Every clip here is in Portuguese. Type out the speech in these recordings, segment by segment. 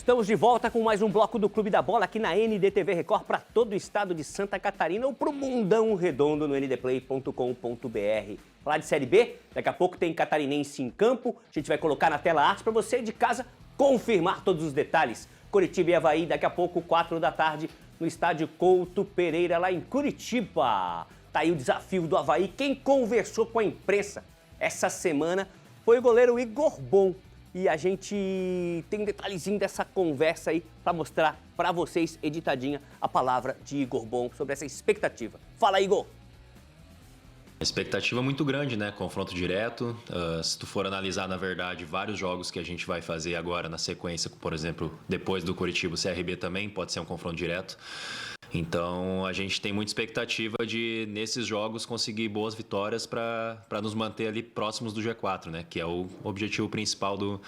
Estamos de volta com mais um bloco do Clube da Bola aqui na NDTV Record para todo o estado de Santa Catarina ou para o mundão redondo no ndplay.com.br. Falar de Série B, daqui a pouco tem Catarinense em campo, a gente vai colocar na tela arte para você de casa confirmar todos os detalhes. Curitiba e Avaí daqui a pouco, 4 da tarde, no estádio Couto Pereira, lá em Curitiba. Tá aí o desafio do Avaí. Quem conversou com a imprensa essa semana foi o goleiro Igor Bom. E a gente tem um detalhezinho dessa conversa aí para mostrar para vocês, editadinha, a palavra de Igor Bom sobre essa expectativa. Fala, Igor! A expectativa é muito grande, né? Confronto direto. Se tu for analisar, na verdade, vários jogos que a gente vai fazer agora na sequência, por exemplo, depois do Curitiba, o CRB também pode ser um confronto direto. Então, a gente tem muita expectativa de, nesses jogos, conseguir boas vitórias para nos manter ali próximos do G4, né? Que é o objetivo principal do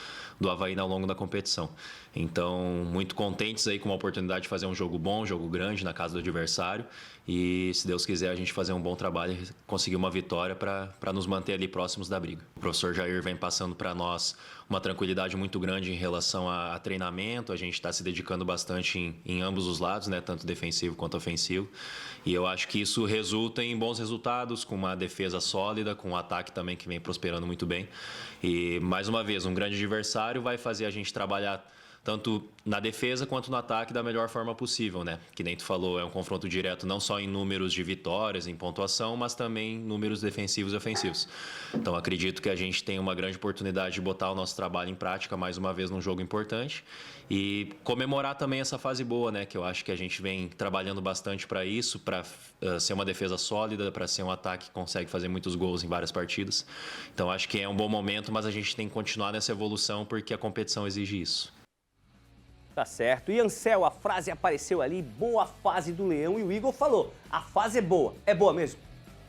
Avaí ao longo da competição. Então, muito contentes aí com a oportunidade de fazer um jogo bom, um jogo grande na casa do adversário. E, se Deus quiser, a gente fazer um bom trabalho e conseguir uma vitória para nos manter ali próximos da briga. O professor Jair vem passando para nós uma tranquilidade muito grande em relação a treinamento. A gente está se dedicando bastante em ambos os lados, né? Tanto defensivo quanto ofensivo. E eu acho que isso resulta em bons resultados, com uma defesa sólida, com um ataque também que vem prosperando muito bem. E, mais uma vez, um grande adversário vai fazer a gente trabalhar tanto na defesa quanto no ataque da melhor forma possível, né? Que nem tu falou, é um confronto direto não só em números de vitórias, em pontuação, mas também em números defensivos e ofensivos. Então, acredito que a gente tem uma grande oportunidade de botar o nosso trabalho em prática mais uma vez num jogo importante e comemorar também essa fase boa, né? Que eu acho que a gente vem trabalhando bastante para isso, para ser uma defesa sólida, para ser um ataque que consegue fazer muitos gols em várias partidas. Então, acho que é um bom momento, mas a gente tem que continuar nessa evolução porque a competição exige isso. Tá certo. E Ansel, a frase apareceu ali, boa fase do Leão, e o Igor falou, a fase é boa. É boa mesmo?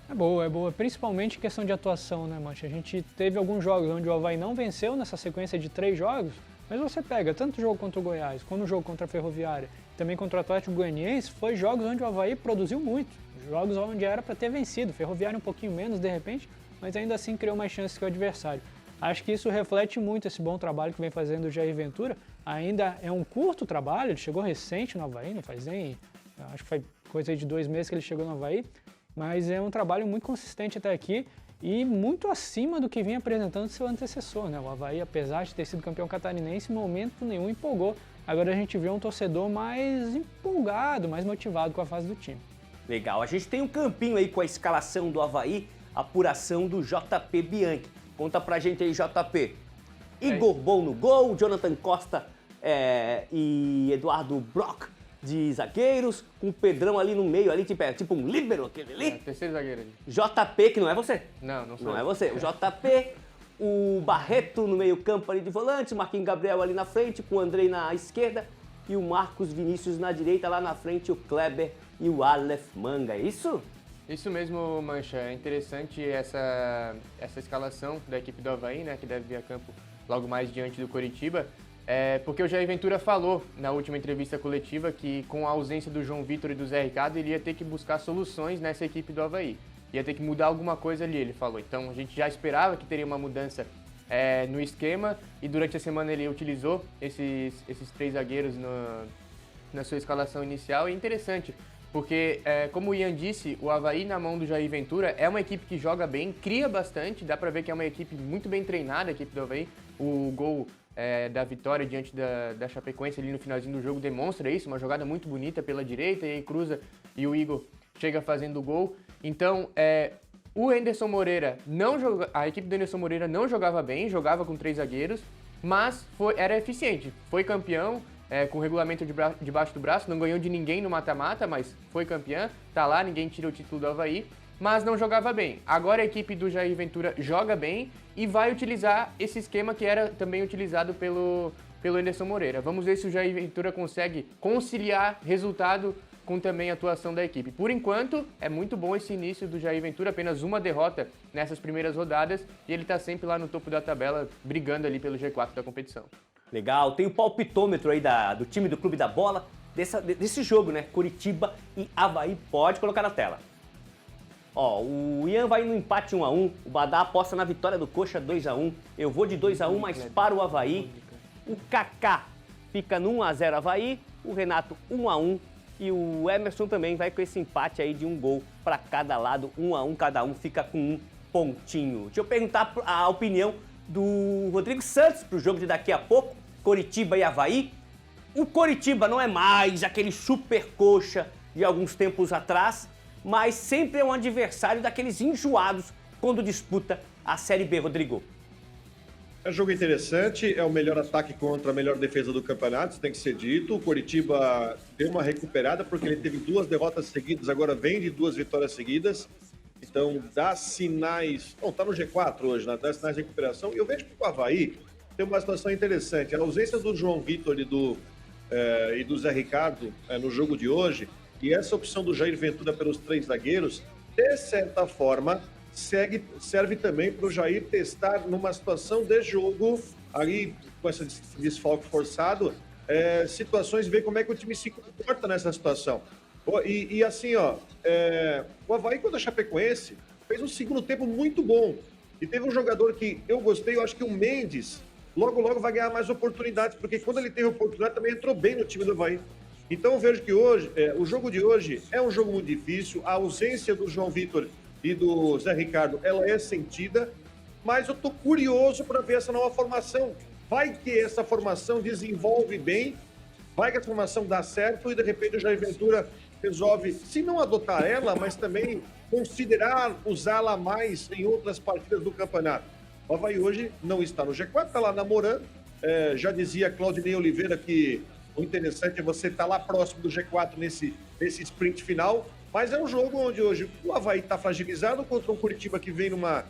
É boa, principalmente em questão de atuação, né, Mancha? A gente teve alguns jogos onde o Avaí não venceu nessa sequência de 3 jogos, mas você pega tanto o jogo contra o Goiás, como o jogo contra a Ferroviária, também contra o Atlético Goianiense, foi jogos onde o Avaí produziu muito, jogos onde era para ter vencido, Ferroviária um pouquinho menos de repente, mas ainda assim criou mais chances que o adversário. Acho que isso reflete muito esse bom trabalho que vem fazendo o Jair Ventura. Ainda é um curto trabalho, ele chegou recente no Avaí, não faz nem... Acho que foi coisa aí de 2 meses que ele chegou no Avaí. Mas é um trabalho muito consistente até aqui e muito acima do que vinha apresentando seu antecessor, né? O Avaí, apesar de ter sido campeão catarinense, em momento nenhum empolgou. Agora a gente vê um torcedor mais empolgado, mais motivado com a fase do time. Legal, a gente tem um campinho aí com a escalação do Avaí, apuração do JP Bianchi. Conta pra gente aí, JP. Igor Bom no gol, Jonathan Costa e Eduardo Brock de zagueiros, com o Pedrão ali no meio, ali, tipo um líbero aquele ali. Terceiro zagueiro ali. JP, que não é você. Não sou Não eu. é você. O JP, o Barreto no meio campo ali de volante, o Marquinhos Gabriel ali na frente, com o Andrei na esquerda e o Marcos Vinícius na direita, lá na frente o Kleber e o Aleph Manga. É isso? Isso mesmo, Mancha. É interessante essa escalação da equipe do Avaí, né, que deve vir a campo logo mais diante do Coritiba, porque o Jair Ventura falou na última entrevista coletiva que com a ausência do João Vitor e do Zé Ricardo, ele ia ter que buscar soluções nessa equipe do Avaí. Ia ter que mudar alguma coisa ali, ele falou. Então a gente já esperava que teria uma mudança no esquema e durante a semana ele utilizou esses 3 zagueiros na sua escalação inicial. E é interessante, porque, como o Ian disse, o Avaí na mão do Jair Ventura é uma equipe que joga bem, cria bastante, dá pra ver que é uma equipe muito bem treinada, a equipe do Avaí. O gol da vitória diante da Chapecoense ali no finalzinho do jogo demonstra isso, uma jogada muito bonita pela direita, e aí cruza e o Igor chega fazendo o gol. Então, o Anderson Moreira a equipe do Anderson Moreira não jogava bem, jogava com 3 zagueiros, mas era eficiente, foi campeão, com o regulamento debaixo do braço, não ganhou de ninguém no mata-mata, mas foi campeã, tá lá, ninguém tira o título do Avaí, mas não jogava bem. Agora a equipe do Jair Ventura joga bem e vai utilizar esse esquema que era também utilizado pelo Anderson Moreira. Vamos ver se o Jair Ventura consegue conciliar resultado com também a atuação da equipe. Por enquanto, é muito bom esse início do Jair Ventura, apenas uma derrota nessas primeiras rodadas e ele tá sempre lá no topo da tabela, brigando ali pelo G4 da competição. Legal, tem o palpitômetro aí do time do Clube da Bola, desse jogo, né? Curitiba e Avaí, pode colocar na tela. Ó, o Ian vai no empate 1-1, o Badá aposta na vitória do Coxa 2-1, eu vou de 2-1, mas para o Avaí. O Kaká fica no 1x0 Avaí, o Renato 1x1 e o Emerson também vai com esse empate aí de 1 gol para cada lado, 1x1, cada um fica com 1 pontinho. Deixa eu perguntar a opinião do Rodrigo Santos para o jogo de daqui a pouco, Coritiba e Avaí. O Coritiba não é mais aquele super coxa de alguns tempos atrás, mas sempre é um adversário daqueles enjoados quando disputa a Série B, Rodrigo. É um jogo interessante, é o melhor ataque contra a melhor defesa do campeonato, isso tem que ser dito. O Coritiba deu uma recuperada porque ele teve 2 derrotas seguidas, agora vem de 2 vitórias seguidas. Então dá sinais, bom, tá no G4 hoje, né? Dá sinais de recuperação. E eu vejo que o Avaí tem uma situação interessante. A ausência do João Vitor e do Zé Ricardo no jogo de hoje, e essa opção do Jair Ventura pelos 3 zagueiros, de certa forma, serve também para o Jair testar numa situação de jogo, ali com esse desfalque forçado, situações, ver como é que o time se comporta nessa situação. E assim, o Avaí contra a Chapecoense fez um segundo tempo muito bom. E teve um jogador que eu gostei, eu acho que o Mendes, logo vai ganhar mais oportunidades, porque quando ele teve oportunidade também entrou bem no time do Avaí. Então eu vejo que hoje, o jogo de hoje é um jogo muito difícil, a ausência do João Vitor e do Zé Ricardo, ela é sentida, mas eu tô curioso para ver essa nova formação. Vai que essa formação desenvolve bem, vai que a formação dá certo e de repente o Jair Ventura resolve, se não adotar ela, mas também considerar usá-la mais em outras partidas do campeonato. O Avaí hoje não está no G4, está lá namorando. Já dizia Claudinei Oliveira que o interessante é você estar lá próximo do G4 nesse sprint final. Mas é um jogo onde hoje o Avaí está fragilizado contra um Coritiba que vem numa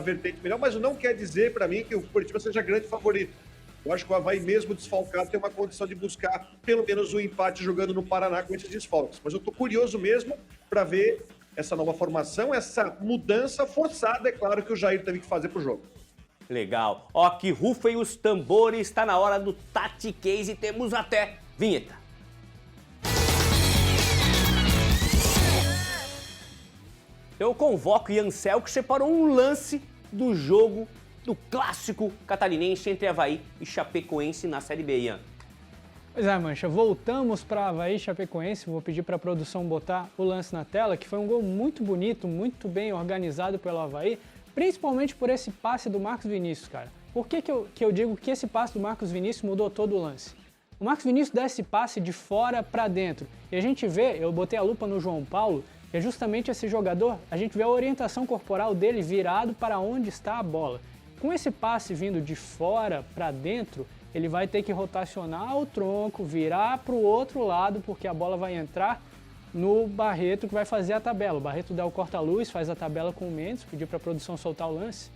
vertente melhor, mas não quer dizer para mim que o Coritiba seja grande favorito. Eu acho que o Avaí, mesmo desfalcado, tem uma condição de buscar pelo menos um empate jogando no Paraná com esses desfalques. Mas eu estou curioso mesmo para ver essa nova formação, essa mudança forçada, é claro, que o Jair teve que fazer para o jogo. Legal. Ó, que rufem os tambores, está na hora do Tati Case e temos até vinheta. Eu convoco Ian Cel, que separou um lance do jogo do clássico catarinense entre Avaí e Chapecoense na Série B, Ian. Pois é, Mancha, voltamos para Avaí e Chapecoense, vou pedir para a produção botar o lance na tela, que foi um gol muito bonito, muito bem organizado pelo Avaí, principalmente por esse passe do Marcos Vinícius, cara. Por que eu digo que esse passe do Marcos Vinícius mudou todo o lance? O Marcos Vinícius dá esse passe de fora para dentro, e a gente vê, eu botei a lupa no João Paulo, que é justamente esse jogador, a gente vê a orientação corporal dele virado para onde está a bola. Com esse passe vindo de fora para dentro, ele vai ter que rotacionar o tronco, virar para o outro lado, porque a bola vai entrar no Barreto, que vai fazer a tabela. O Barreto dá o corta-luz, faz a tabela com o Mendes, pediu para a produção soltar o lance.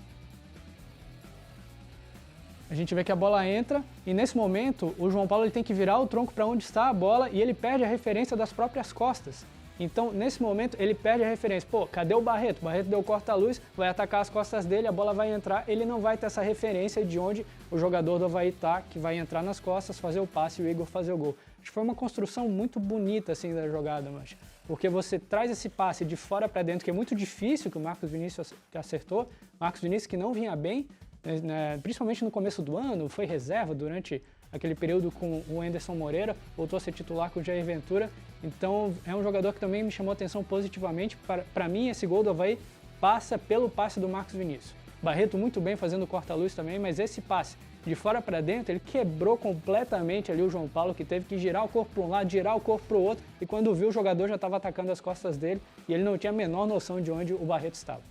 A gente vê que a bola entra e nesse momento o João Paulo ele tem que virar o tronco para onde está a bola e ele perde a referência das próprias costas. Então, nesse momento, ele perde a referência. Pô, cadê o Barreto? O Barreto deu corta-luz, vai atacar as costas dele, a bola vai entrar, ele não vai ter essa referência de onde o jogador do Avaí tá, que vai entrar nas costas, fazer o passe e o Igor fazer o gol. Acho que foi uma construção muito bonita, assim, da jogada, Mancha. Porque você traz esse passe de fora para dentro, que é muito difícil, que o Marcos Vinícius acertou. Marcos Vinícius que não vinha bem, né, principalmente no começo do ano, foi reserva durante aquele período com o Anderson Moreira, voltou a ser titular com o Jair Ventura. Então é um jogador que também me chamou a atenção positivamente. Para mim, esse gol do Avaí passa pelo passe do Marcos Vinícius. Barreto muito bem fazendo corta-luz também, mas esse passe de fora para dentro, ele quebrou completamente ali o João Paulo, que teve que girar o corpo para um lado, girar o corpo para o outro, e quando viu o jogador já estava atacando as costas dele e ele não tinha a menor noção de onde o Barreto estava.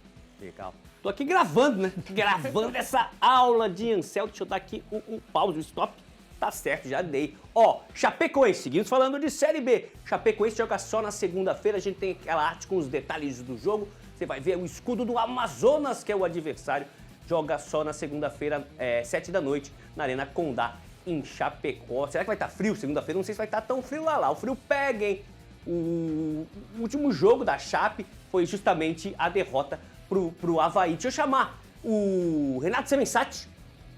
Legal. Tô aqui gravando, né? Gravando essa aula de Ansel. Deixa eu dar aqui um pause, um stop. Tá certo, já dei. Ó, Chapecoense, seguimos falando de Série B. Chapecoense joga só na segunda-feira, a gente tem aquela arte com os detalhes do jogo. Você vai ver o escudo do Amazonas, que é o adversário. Joga só na segunda-feira, 7 da noite, na Arena Condá, em Chapecó. Será que vai estar frio segunda-feira? Não sei se vai estar tão frio lá. O frio pega, hein? O último jogo da Chape foi justamente a derrota pro Avaí. Deixa eu chamar o Renato Semensati.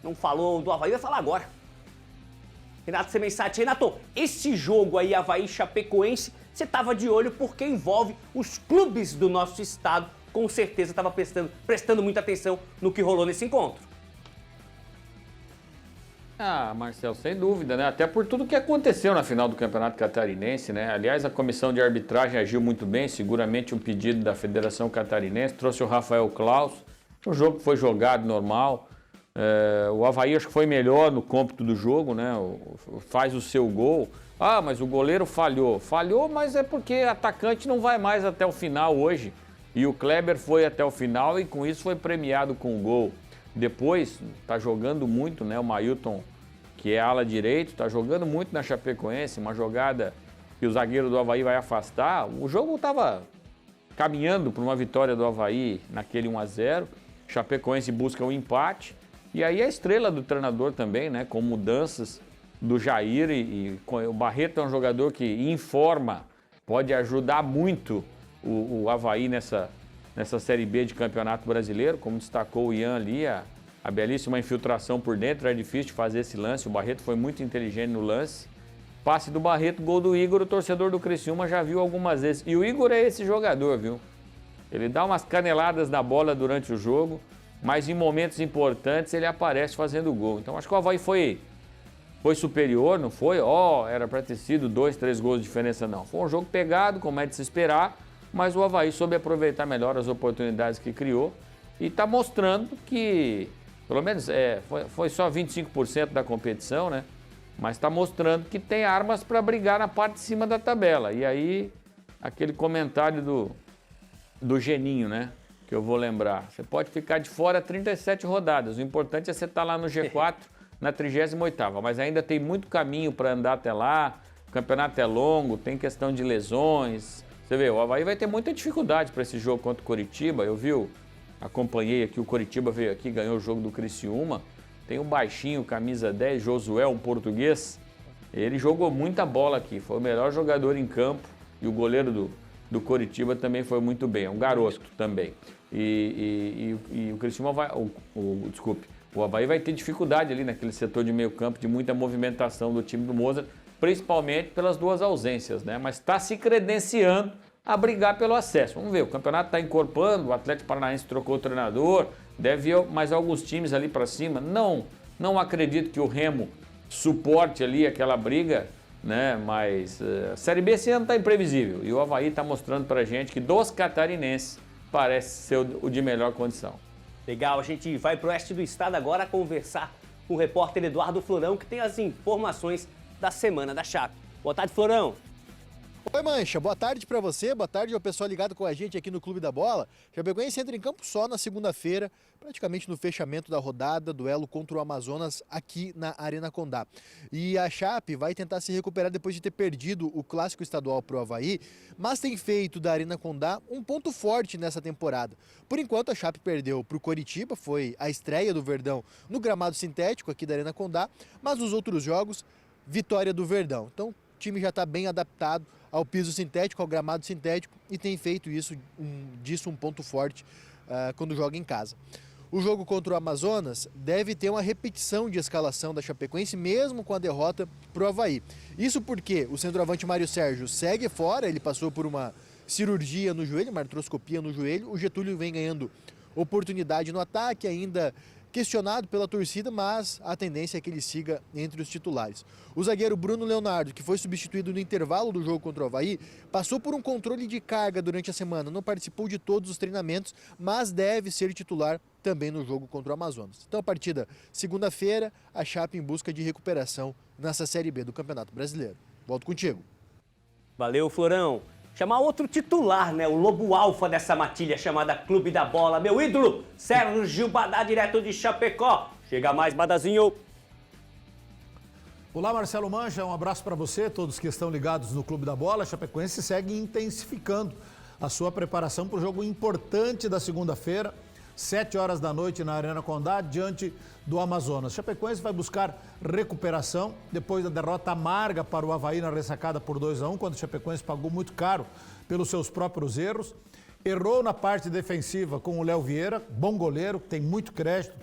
Não falou do Avaí, vai falar agora. Renato Semensati. Renato, esse jogo aí, Avaí Chapecoense, você estava de olho porque envolve os clubes do nosso estado. Com certeza estava prestando muita atenção no que rolou nesse encontro. Ah, Marcelo, sem dúvida, né? Até por tudo que aconteceu na final do Campeonato Catarinense, né? Aliás, a comissão de arbitragem agiu muito bem, seguramente um pedido da Federação Catarinense, trouxe o Rafael Claus, o jogo foi jogado normal, o Avaí acho que foi melhor no cômputo do jogo, né? Faz o seu gol. Ah, mas o goleiro falhou. Falhou, mas é porque atacante não vai mais até o final hoje. E o Kleber foi até o final e com isso foi premiado com o gol. Depois, tá jogando muito, né? O Mailton, que é ala direito, tá jogando muito na Chapecoense, uma jogada que o zagueiro do Avaí vai afastar. O jogo estava caminhando para uma vitória do Avaí naquele 1-0. Chapecoense busca o empate. E aí a estrela do treinador também, né? Com mudanças do Jair e o Barreto é um jogador que informa, pode ajudar muito o Avaí nessa Série B de Campeonato Brasileiro, como destacou o Ian ali, a belíssima infiltração por dentro, é difícil de fazer esse lance, o Barreto foi muito inteligente no lance. Passe do Barreto, gol do Igor, o torcedor do Criciúma já viu algumas vezes. E o Igor é esse jogador, viu? Ele dá umas caneladas na bola durante o jogo, mas em momentos importantes ele aparece fazendo gol. Então acho que o Avaí foi superior, não foi? Era para ter sido 2, 3 gols de diferença, não. Foi um jogo pegado, como é de se esperar, mas o Avaí soube aproveitar melhor as oportunidades que criou e está mostrando que, pelo menos, foi só 25% da competição, né? Mas está mostrando que tem armas para brigar na parte de cima da tabela. E aí, aquele comentário do Geninho, né? Que eu vou lembrar. Você pode ficar de fora 37 rodadas. O importante é você estar lá no G4 na 38ª. Mas ainda tem muito caminho para andar até lá. O campeonato é longo, tem questão de lesões. Você vê, o Avaí vai ter muita dificuldade para esse jogo contra o Coritiba. Acompanhei aqui, o Coritiba veio aqui, ganhou o jogo do Criciúma. Tem um baixinho, camisa 10, Josué, um português. Ele jogou muita bola aqui, foi o melhor jogador em campo. E o goleiro do Coritiba também foi muito bem, é um garoto também. E o Criciúma o Avaí vai ter dificuldade ali naquele setor de meio campo, de muita movimentação do time do Mozart, principalmente pelas duas ausências, né? Mas está se credenciando a brigar pelo acesso. Vamos ver, o campeonato está encorpando, o Atlético Paranaense trocou o treinador, deve ir mais alguns times ali para cima. Não acredito que o Remo suporte ali aquela briga, né? Mas a Série B esse ano está imprevisível e o Avaí está mostrando para a gente que dos catarinenses parece ser o de melhor condição. Legal, a gente vai para o oeste do estado agora conversar com o repórter Eduardo Florão, que tem as informações da semana da Chape. Boa tarde, Florão. Oi, Mancha. Boa tarde para você, boa tarde ao pessoal ligado com a gente aqui no Clube da Bola. Chapecoense entra em campo só na segunda-feira, praticamente no fechamento da rodada, duelo contra o Amazonas aqui na Arena Condá. E a Chape vai tentar se recuperar depois de ter perdido o Clássico Estadual para o Avaí, mas tem feito da Arena Condá um ponto forte nessa temporada. Por enquanto, a Chape perdeu para o Coritiba, foi a estreia do Verdão no gramado sintético aqui da Arena Condá, mas os outros jogos, vitória do Verdão. Então, o time já está bem adaptado ao piso sintético, ao gramado sintético e tem feito disso um ponto forte quando joga em casa. O jogo contra o Amazonas deve ter uma repetição de escalação da Chapecoense, mesmo com a derrota para o Avaí. Isso porque o centroavante Mário Sérgio segue fora, ele passou por uma cirurgia no joelho, uma artroscopia no joelho. O Getúlio vem ganhando oportunidade no ataque, ainda questionado pela torcida, mas a tendência é que ele siga entre os titulares. O zagueiro Bruno Leonardo, que foi substituído no intervalo do jogo contra o Avaí, passou por um controle de carga durante a semana, não participou de todos os treinamentos, mas deve ser titular também no jogo contra o Amazonas. Então, a partida segunda-feira, a Chape em busca de recuperação nessa Série B do Campeonato Brasileiro. Volto contigo. Valeu, Florão. Chamar outro titular, né? O lobo alfa dessa matilha chamada Clube da Bola. Meu ídolo, Sérgio Badá, direto de Chapecó. Chega mais, Badazinho. Olá, Marcelo Mancha, um abraço para você, todos que estão ligados no Clube da Bola. A Chapecoense segue intensificando a sua preparação para o jogo importante da segunda-feira, 7 horas da noite na Arena Condá, diante do Amazonas. Chapecoense vai buscar recuperação depois da derrota amarga para o Avaí na ressacada por 2-1, quando o Chapecoense pagou muito caro pelos seus próprios erros. Errou na parte defensiva com o Léo Vieira, bom goleiro, tem muito crédito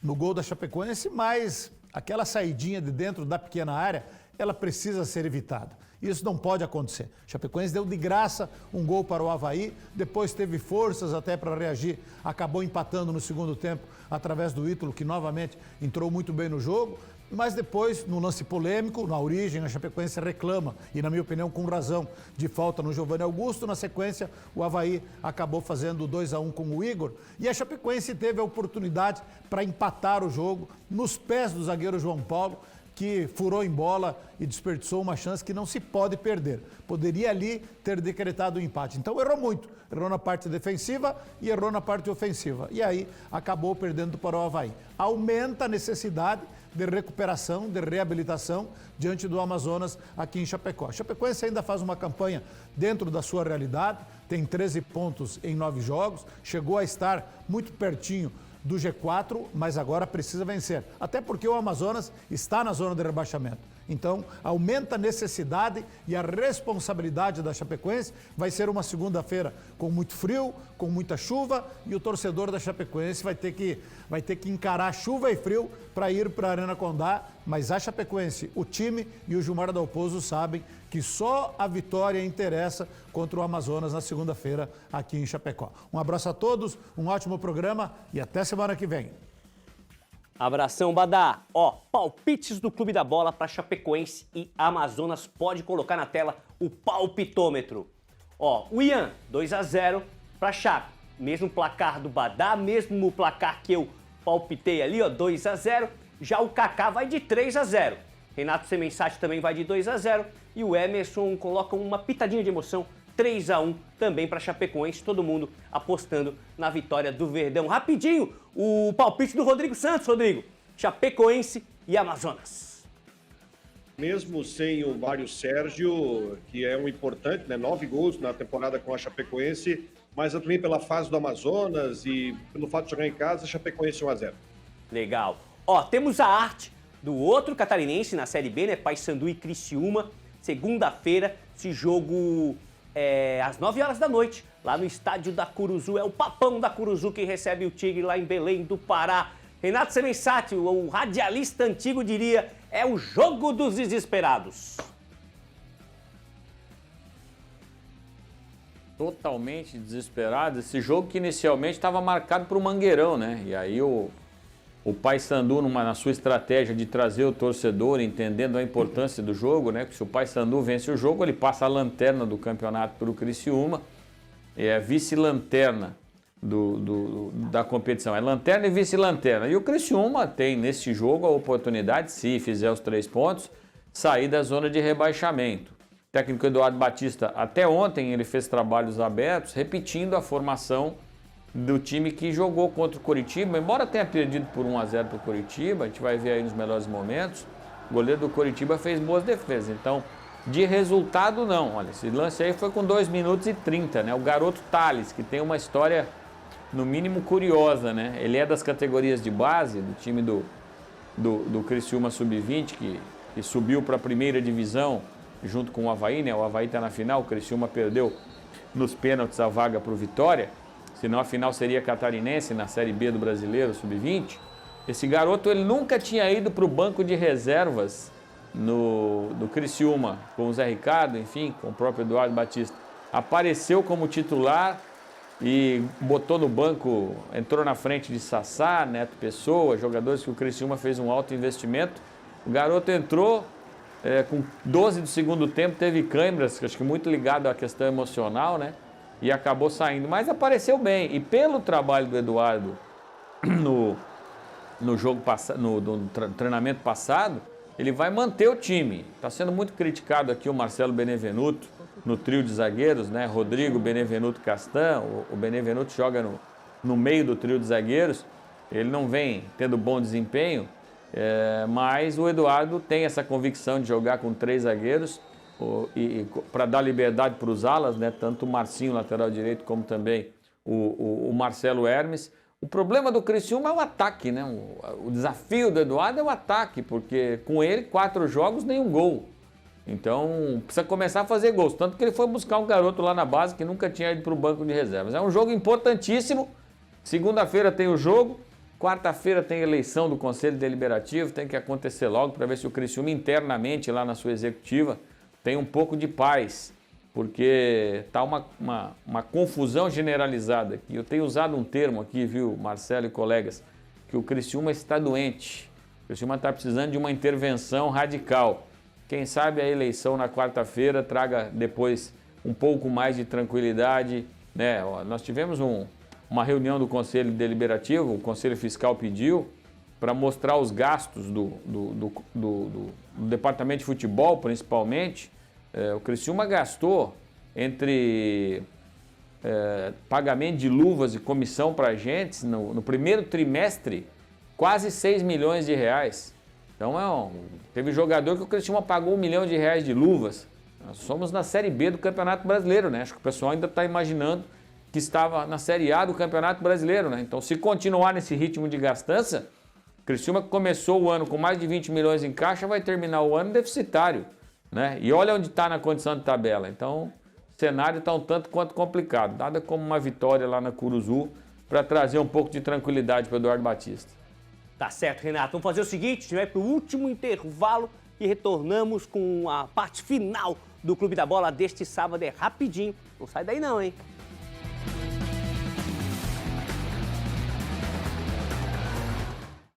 no gol da Chapecoense, mas aquela saidinha de dentro da pequena área, ela precisa ser evitada. Isso não pode acontecer. Chapecoense deu de graça um gol para o Avaí, depois teve forças até para reagir, acabou empatando no segundo tempo através do Ítalo, que novamente entrou muito bem no jogo. mas depois, no lance polêmico, na origem, a Chapecoense reclama, e na minha opinião com razão, de falta no Giovanni Augusto. Na sequência, o Avaí acabou fazendo 2-1 com o Igor, e a Chapecoense teve a oportunidade para empatar o jogo nos pés do zagueiro João Paulo, que furou em bola e desperdiçou uma chance que não se pode perder. Poderia ali ter decretado o empate. Então errou muito. Errou na parte defensiva e errou na parte ofensiva. E aí acabou perdendo para o Avaí. Aumenta a necessidade de recuperação, de reabilitação diante do Amazonas aqui em Chapecó. A Chapecoense ainda faz uma campanha dentro da sua realidade, tem 13 pontos em 9 jogos, chegou a estar muito pertinho do G4, mas agora precisa vencer. Até porque o Amazonas está na zona de rebaixamento. Então, aumenta a necessidade e a responsabilidade da Chapecoense. Vai ser uma segunda-feira com muito frio, com muita chuva, e o torcedor da Chapecoense vai ter que encarar chuva e frio para ir para a Arena Condá. Mas a Chapecoense, o time e o Gilmar Dalpozo sabem que só a vitória interessa contra o Amazonas na segunda-feira aqui em Chapecó. Um abraço a todos, um ótimo programa e até semana que vem. Abração, Badá. Ó, palpites do Clube da Bola para Chapecoense e Amazonas. Pode colocar na tela o palpitômetro. Ó, o Ian, 2-0 para Chape. Mesmo placar do Badá, mesmo placar que eu palpitei ali, ó, 2-0. Já o Kaká vai de 3-0. Renato Semensati também vai de 2-0. E o Emerson coloca uma pitadinha de emoção, 3-1 também para Chapecoense, todo mundo apostando na vitória do Verdão. Rapidinho, o palpite do Rodrigo Santos, Rodrigo. Chapecoense e Amazonas. Mesmo sem o Mário Sérgio, que é um importante, né? 9 gols na temporada com a Chapecoense, mas também pela fase do Amazonas e pelo fato de jogar em casa, Chapecoense 1-0. Legal. Ó, temos a arte do outro catarinense na Série B, né? Paysandu e Criciúma. Segunda-feira, esse jogo às 9 horas da noite, lá no estádio da Curuzu. É o Papão da Curuzu que recebe o Tigre lá em Belém do Pará. Renato Semensati, o radialista antigo, diria, é o jogo dos desesperados. Totalmente desesperado. Esse jogo que inicialmente estava marcado para o Mangueirão, né? E aí o Paysandu, na sua estratégia de trazer o torcedor, entendendo a importância do jogo, né? Porque se o Paysandu vence o jogo, ele passa a lanterna do campeonato para o Criciúma. É vice-lanterna da competição. É lanterna e vice-lanterna. E o Criciúma tem, nesse jogo, a oportunidade, se fizer os 3 pontos, sair da zona de rebaixamento. O técnico Eduardo Batista, até ontem, ele fez trabalhos abertos, repetindo a formação do time que jogou contra o Coritiba, embora tenha perdido por 1-0 para o Coritiba, a gente vai ver aí nos melhores momentos, o goleiro do Coritiba fez boas defesas, então de resultado não, olha, esse lance aí foi com 2 minutos e 30, né, o garoto Thales, que tem uma história no mínimo curiosa, né, ele é das categorias de base, do time do Criciúma Sub-20, que subiu para a primeira divisão junto com o Avaí, né, o Avaí está na final, o Criciúma perdeu nos pênaltis a vaga para o Vitória, senão a final seria catarinense na Série B do Brasileiro, Sub-20. Esse garoto, ele nunca tinha ido para o banco de reservas do Criciúma, com o Zé Ricardo, enfim, com o próprio Eduardo Batista. Apareceu como titular e botou no banco, entrou na frente de Sassá, Neto Pessoa, jogadores que o Criciúma fez um alto investimento. O garoto entrou, com 12 do segundo tempo, teve câimbras, acho que muito ligado à questão emocional, né? E acabou saindo, mas apareceu bem. E pelo trabalho do Eduardo no jogo no treinamento passado, ele vai manter o time. Está sendo muito criticado aqui o Marcelo Benevenuto no trio de zagueiros, né? Rodrigo, Benevenuto, Castan. O Benevenuto joga no meio do trio de zagueiros. Ele não vem tendo bom desempenho, mas o Eduardo tem essa convicção de jogar com 3 zagueiros. Para dar liberdade para os alas, né? Tanto o Marcinho, lateral direito, como também o Marcelo Hermes. O problema do Criciúma é o ataque, né? O desafio do Eduardo é o ataque, porque com ele 4 jogos, nenhum gol. Então precisa começar a fazer gols. Tanto que ele foi buscar um garoto lá na base que nunca tinha ido para o banco de reservas. É um jogo importantíssimo. Segunda-feira tem o jogo. Quarta-feira tem eleição do Conselho Deliberativo. Tem que acontecer logo para ver se o Criciúma internamente lá na sua executiva tem um pouco de paz, porque está uma confusão generalizada aqui. Eu tenho usado um termo aqui, viu, Marcelo e colegas, que o Criciúma está doente. O Criciúma está precisando de uma intervenção radical. Quem sabe a eleição na quarta-feira traga depois um pouco mais de tranquilidade, né? Nós tivemos uma reunião do Conselho Deliberativo, o Conselho Fiscal pediu para mostrar os gastos do Departamento de Futebol, principalmente. O Criciúma gastou entre pagamento de luvas e comissão para agentes no primeiro trimestre quase 6 milhões de reais. Então teve jogador que o Criciúma pagou R$1 milhão de luvas. Nós somos na Série B do Campeonato Brasileiro, né? Acho que o pessoal ainda está imaginando que estava na Série A do Campeonato Brasileiro, né? Então, se continuar nesse ritmo de gastança, o Criciúma que começou o ano com mais de 20 milhões em caixa vai terminar o ano deficitário, né? E olha onde está na condição de tabela. Então, o cenário está um tanto quanto complicado. Nada como uma vitória lá na Curuzu para trazer um pouco de tranquilidade para o Eduardo Batista. Tá certo, Renato. Vamos fazer o seguinte, a gente vai para o último intervalo e retornamos com a parte final do Clube da Bola deste sábado. É rapidinho. Não sai daí não, hein?